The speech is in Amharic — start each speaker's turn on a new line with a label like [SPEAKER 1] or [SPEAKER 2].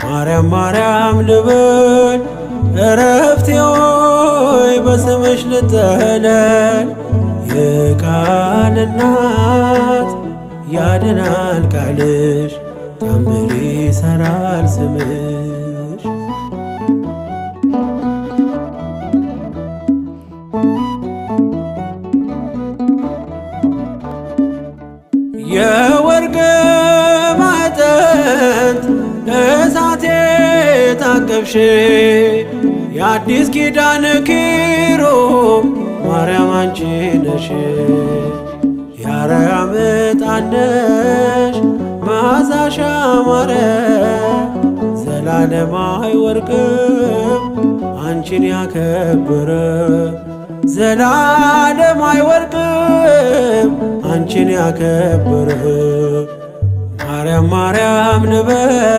[SPEAKER 1] ማርያም ማርያም ልበል እረፍቴ ሆይ በስምሽ ልጠለል። የቃል እናት ያድናል ቃልሽ ታምር ይሠራል ስምሽ። የወርቅ ማዕጠንት እሳቴ ታቀፍሽ የአዲስ ኪዳን ኪሩብ ማርያም አንቺ ነሽ። የአርያም ዕጣን ነሽ መዓዛሽ ያማረ ዘላለም አይወድቅም አንቺን ያከበረ። ዘላለም አይወድቅም አንቺን ያከበረ። ማርያም ማርያም ልበል